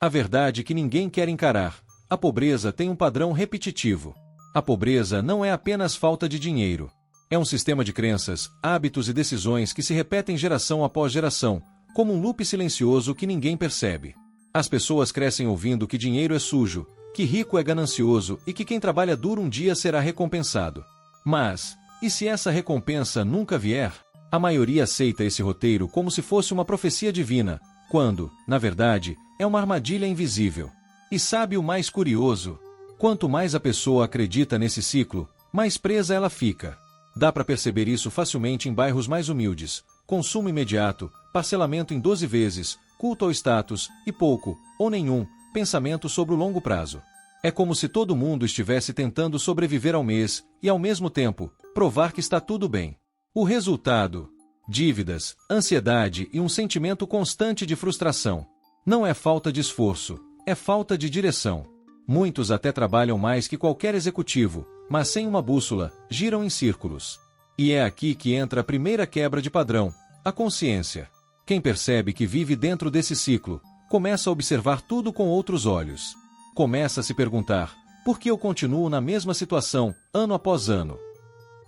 A verdade que ninguém quer encarar: a pobreza tem um padrão repetitivo. A pobreza não é apenas falta de dinheiro. É um sistema de crenças, hábitos e decisões que se repetem geração após geração, como um loop silencioso que ninguém percebe. As pessoas crescem ouvindo que dinheiro é sujo, que rico é ganancioso e que quem trabalha duro um dia será recompensado. Mas, e se essa recompensa nunca vier? A maioria aceita esse roteiro como se fosse uma profecia divina, quando, na verdade, é uma armadilha invisível. E sabe o mais curioso? Quanto mais a pessoa acredita nesse ciclo, mais presa ela fica. Dá para perceber isso facilmente em bairros mais humildes: consumo imediato, parcelamento em 12 vezes, culto ao status e pouco, ou nenhum, pensamento sobre o longo prazo. É como se todo mundo estivesse tentando sobreviver ao mês e, ao mesmo tempo, provar que está tudo bem. O resultado: dívidas, ansiedade e um sentimento constante de frustração. Não é falta de esforço, é falta de direção. Muitos até trabalham mais que qualquer executivo, mas sem uma bússola, giram em círculos. E é aqui que entra a primeira quebra de padrão: a consciência. Quem percebe que vive dentro desse ciclo, começa a observar tudo com outros olhos. Começa a se perguntar: por que eu continuo na mesma situação, ano após ano?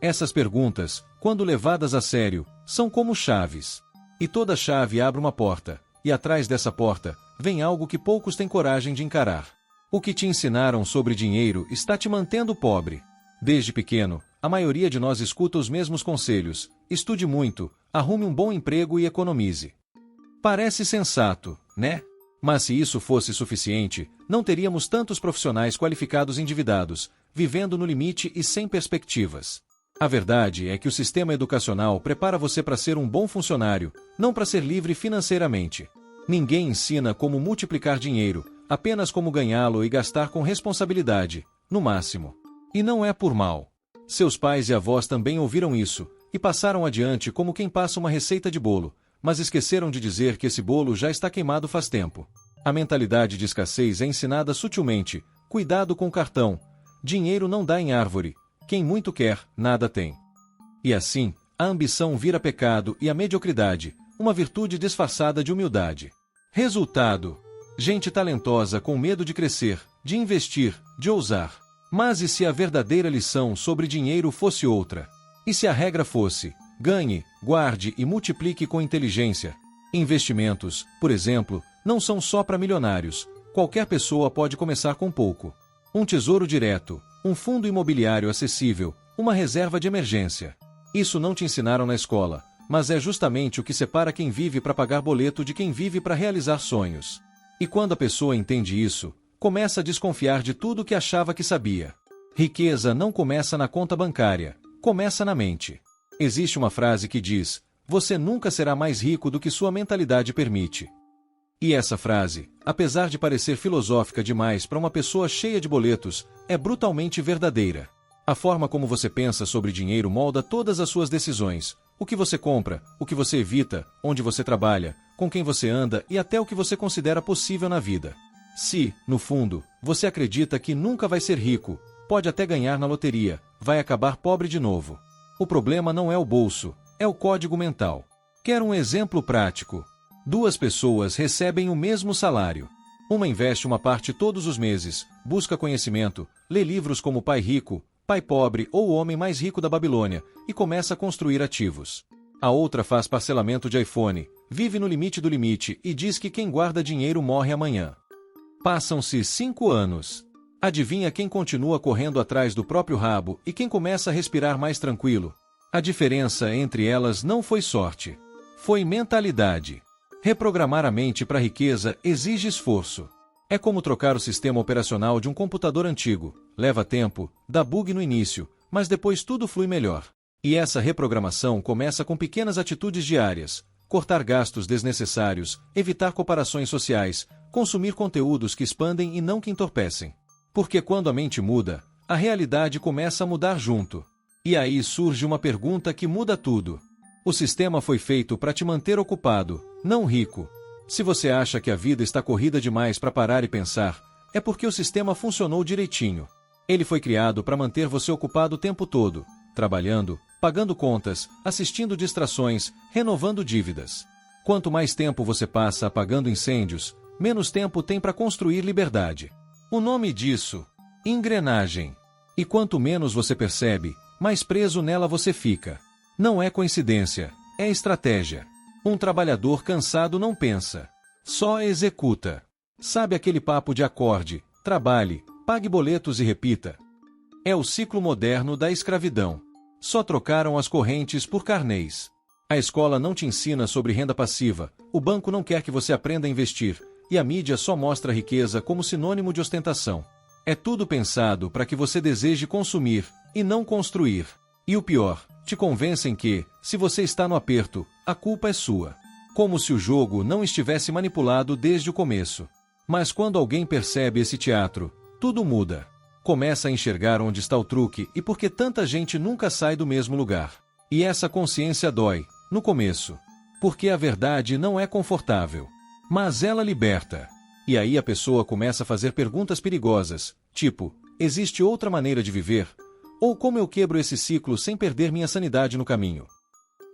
Essas perguntas, quando levadas a sério, são como chaves. E toda chave abre uma porta, e atrás dessa porta, vem algo que poucos têm coragem de encarar. O que te ensinaram sobre dinheiro está te mantendo pobre. Desde pequeno, a maioria de nós escuta os mesmos conselhos: estude muito, arrume um bom emprego e economize. Parece sensato, né? Mas se isso fosse suficiente, não teríamos tantos profissionais qualificados endividados, vivendo no limite e sem perspectivas. A verdade é que o sistema educacional prepara você para ser um bom funcionário, não para ser livre financeiramente. Ninguém ensina como multiplicar dinheiro, apenas como ganhá-lo e gastar com responsabilidade, no máximo. E não é por mal. Seus pais e avós também ouviram isso, e passaram adiante como quem passa uma receita de bolo, mas esqueceram de dizer que esse bolo já está queimado faz tempo. A mentalidade de escassez é ensinada sutilmente: cuidado com o cartão, dinheiro não dá em árvore, quem muito quer, nada tem. E assim, a ambição vira pecado e a mediocridade, uma virtude disfarçada de humildade. Resultado: gente talentosa com medo de crescer, de investir, de ousar. Mas e se a verdadeira lição sobre dinheiro fosse outra? E se a regra fosse: ganhe, guarde e multiplique com inteligência? Investimentos, por exemplo, não são só para milionários. Qualquer pessoa pode começar com pouco. Um tesouro direto, um fundo imobiliário acessível, uma reserva de emergência. Isso não te ensinaram na escola, mas é justamente o que separa quem vive para pagar boleto de quem vive para realizar sonhos. E quando a pessoa entende isso, começa a desconfiar de tudo que achava que sabia. Riqueza não começa na conta bancária, começa na mente. Existe uma frase que diz: você nunca será mais rico do que sua mentalidade permite. E essa frase, apesar de parecer filosófica demais para uma pessoa cheia de boletos, é brutalmente verdadeira. A forma como você pensa sobre dinheiro molda todas as suas decisões: o que você compra, o que você evita, onde você trabalha, com quem você anda e até o que você considera possível na vida. Se, no fundo, você acredita que nunca vai ser rico, pode até ganhar na loteria, vai acabar pobre de novo. O problema não é o bolso, é o código mental. Quer um exemplo prático? 2 pessoas recebem o mesmo salário. Uma investe uma parte todos os meses, busca conhecimento, lê livros como Pai Rico, Pai Pobre ou O Homem Mais Rico da Babilônia e começa a construir ativos. A outra faz parcelamento de iPhone, vive no limite do limite e diz que quem guarda dinheiro morre amanhã. Passam-se 5 anos. Adivinha quem continua correndo atrás do próprio rabo e quem começa a respirar mais tranquilo? A diferença entre elas não foi sorte. Foi mentalidade. Reprogramar a mente para a riqueza exige esforço. É como trocar o sistema operacional de um computador antigo. Leva tempo, dá bug no início, mas depois tudo flui melhor. E essa reprogramação começa com pequenas atitudes diárias: cortar gastos desnecessários, evitar comparações sociais, consumir conteúdos que expandem e não que entorpecem. Porque quando a mente muda, a realidade começa a mudar junto. E aí surge uma pergunta que muda tudo. O sistema foi feito para te manter ocupado, não rico. Se você acha que a vida está corrida demais para parar e pensar, é porque o sistema funcionou direitinho. Ele foi criado para manter você ocupado o tempo todo, trabalhando, pagando contas, assistindo distrações, renovando dívidas. Quanto mais tempo você passa apagando incêndios, menos tempo tem para construir liberdade. O nome disso: engrenagem. E quanto menos você percebe, mais preso nela você fica. Não é coincidência, é estratégia. Um trabalhador cansado não pensa, só executa. Sabe aquele papo de acorde, trabalhe, pague boletos e repita? É o ciclo moderno da escravidão. Só trocaram as correntes por carnês. A escola não te ensina sobre renda passiva, o banco não quer que você aprenda a investir, e a mídia só mostra a riqueza como sinônimo de ostentação. É tudo pensado para que você deseje consumir, e não construir. E o pior, te convencem que, se você está no aperto, a culpa é sua. Como se o jogo não estivesse manipulado desde o começo. Mas quando alguém percebe esse teatro, tudo muda. Começa a enxergar onde está o truque e por que tanta gente nunca sai do mesmo lugar. E essa consciência dói, no começo. Porque a verdade não é confortável. Mas ela liberta. E aí a pessoa começa a fazer perguntas perigosas, tipo, existe outra maneira de viver? Ou como eu quebro esse ciclo sem perder minha sanidade no caminho?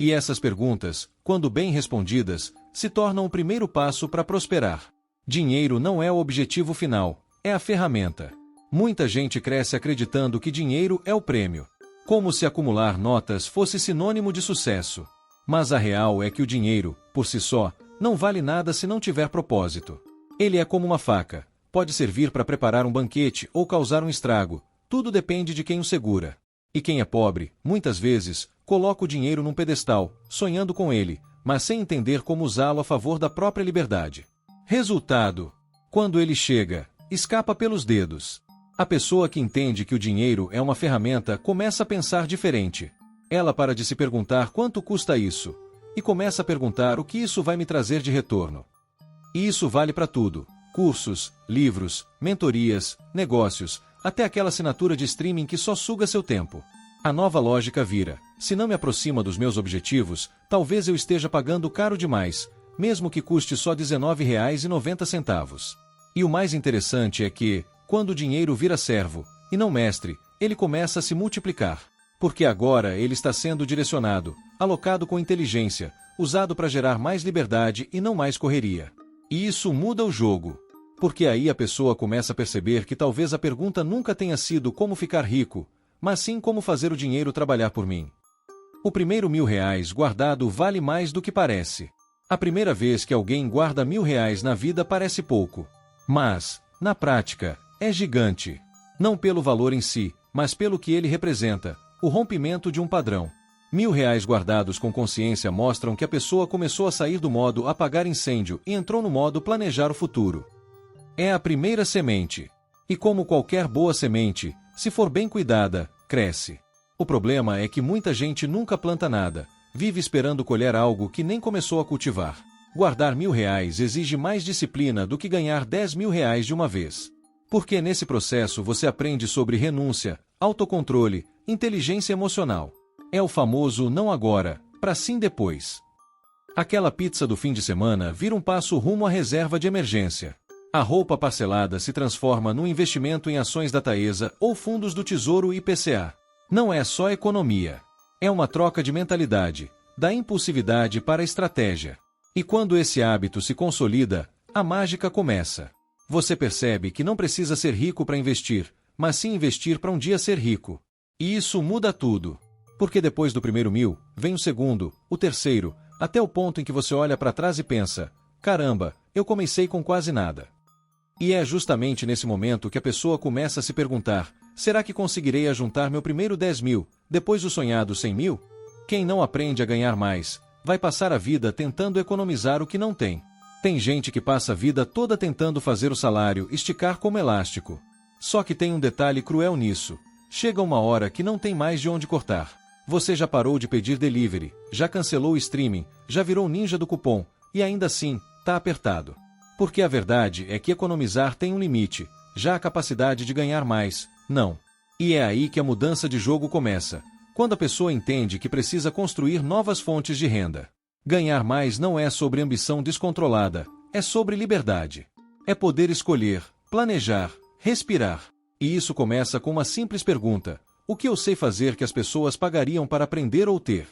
E essas perguntas, quando bem respondidas, se tornam o primeiro passo para prosperar. Dinheiro não é o objetivo final, é a ferramenta. Muita gente cresce acreditando que dinheiro é o prêmio. Como se acumular notas fosse sinônimo de sucesso. Mas a real é que o dinheiro, por si só, não vale nada se não tiver propósito. Ele é como uma faca, pode servir para preparar um banquete ou causar um estrago, tudo depende de quem o segura. E quem é pobre, muitas vezes, coloca o dinheiro num pedestal, sonhando com ele, mas sem entender como usá-lo a favor da própria liberdade. Resultado: quando ele chega, escapa pelos dedos. A pessoa que entende que o dinheiro é uma ferramenta começa a pensar diferente. Ela para de se perguntar quanto custa isso, e começa a perguntar o que isso vai me trazer de retorno. E isso vale para tudo: cursos, livros, mentorias, negócios, até aquela assinatura de streaming que só suga seu tempo. A nova lógica vira: se não me aproxima dos meus objetivos, talvez eu esteja pagando caro demais, mesmo que custe só R$19,90. E o mais interessante é que, quando o dinheiro vira servo, e não mestre, ele começa a se multiplicar. Porque agora ele está sendo direcionado, alocado com inteligência, usado para gerar mais liberdade e não mais correria. E isso muda o jogo. Porque aí a pessoa começa a perceber que talvez a pergunta nunca tenha sido como ficar rico, mas sim como fazer o dinheiro trabalhar por mim. O primeiro R$1.000 guardado vale mais do que parece. A primeira vez que alguém guarda R$1.000 na vida parece pouco. Mas, na prática, é gigante. Não pelo valor em si, mas pelo que ele representa, o rompimento de um padrão. R$1.000 guardados com consciência mostram que a pessoa começou a sair do modo apagar incêndio e entrou no modo planejar o futuro. É a primeira semente. E como qualquer boa semente, se for bem cuidada, cresce. O problema é que muita gente nunca planta nada, vive esperando colher algo que nem começou a cultivar. Guardar R$1.000 exige mais disciplina do que ganhar R$10.000 de uma vez. Porque nesse processo você aprende sobre renúncia, autocontrole, inteligência emocional. É o famoso não agora, para sim depois. Aquela pizza do fim de semana vira um passo rumo à reserva de emergência. A roupa parcelada se transforma num investimento em ações da Taesa ou fundos do Tesouro IPCA. Não é só economia. É uma troca de mentalidade, da impulsividade para a estratégia. E quando esse hábito se consolida, a mágica começa. Você percebe que não precisa ser rico para investir, mas sim investir para um dia ser rico. E isso muda tudo. Porque depois do primeiro 1.000, vem o segundo, o terceiro, até o ponto em que você olha para trás e pensa: caramba, eu comecei com quase nada. E é justamente nesse momento que a pessoa começa a se perguntar: será que conseguirei ajuntar meu primeiro 10.000, depois o sonhado 100.000? Quem não aprende a ganhar mais, vai passar a vida tentando economizar o que não tem. Tem gente que passa a vida toda tentando fazer o salário esticar como elástico. Só que tem um detalhe cruel nisso: chega uma hora que não tem mais de onde cortar. Você já parou de pedir delivery, já cancelou o streaming, já virou ninja do cupom, e ainda assim, tá apertado. Porque a verdade é que economizar tem um limite, já a capacidade de ganhar mais, não. E é aí que a mudança de jogo começa, quando a pessoa entende que precisa construir novas fontes de renda. Ganhar mais não é sobre ambição descontrolada, é sobre liberdade. É poder escolher, planejar, respirar. E isso começa com uma simples pergunta: o que eu sei fazer que as pessoas pagariam para aprender ou ter?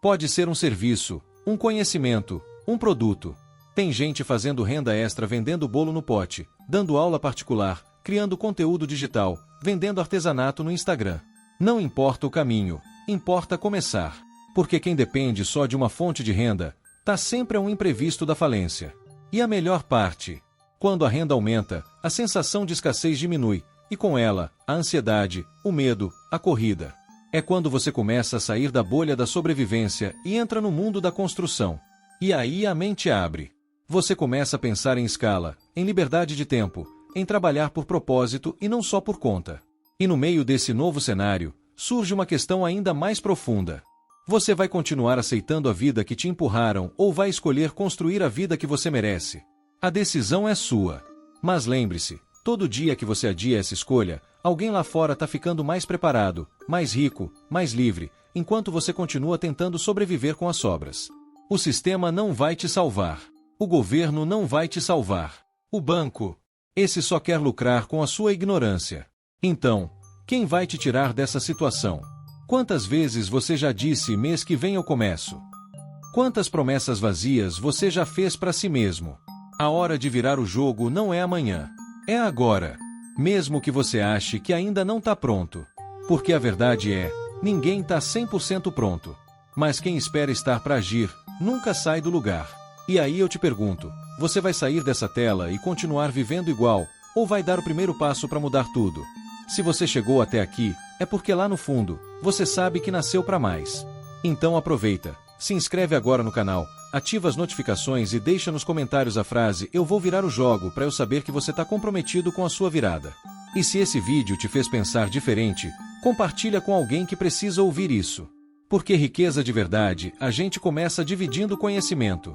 Pode ser um serviço, um conhecimento, um produto. Tem gente fazendo renda extra vendendo bolo no pote, dando aula particular, criando conteúdo digital, vendendo artesanato no Instagram. Não importa o caminho, importa começar. Porque quem depende só de uma fonte de renda, tá sempre a um imprevisto da falência. E a melhor parte? Quando a renda aumenta, a sensação de escassez diminui, e com ela, a ansiedade, o medo, a corrida. É quando você começa a sair da bolha da sobrevivência e entra no mundo da construção. E aí a mente abre. Você começa a pensar em escala, em liberdade de tempo, em trabalhar por propósito e não só por conta. E no meio desse novo cenário, surge uma questão ainda mais profunda. Você vai continuar aceitando a vida que te empurraram ou vai escolher construir a vida que você merece? A decisão é sua. Mas lembre-se, todo dia que você adia essa escolha, alguém lá fora está ficando mais preparado, mais rico, mais livre, enquanto você continua tentando sobreviver com as sobras. O sistema não vai te salvar. O governo não vai te salvar. O banco, esse só quer lucrar com a sua ignorância. Então, quem vai te tirar dessa situação? Quantas vezes você já disse mês que vem eu começo? Quantas promessas vazias você já fez para si mesmo? A hora de virar o jogo não é amanhã. É agora. Mesmo que você ache que ainda não está pronto. Porque a verdade é, ninguém está 100% pronto. Mas quem espera estar para agir, nunca sai do lugar. E aí eu te pergunto, você vai sair dessa tela e continuar vivendo igual, ou vai dar o primeiro passo para mudar tudo? Se você chegou até aqui, é porque lá no fundo, você sabe que nasceu para mais. Então aproveita, se inscreve agora no canal, ativa as notificações e deixa nos comentários a frase "Eu vou virar o jogo" para eu saber que você está comprometido com a sua virada. E se esse vídeo te fez pensar diferente, compartilha com alguém que precisa ouvir isso. Porque riqueza de verdade, a gente começa dividindo conhecimento.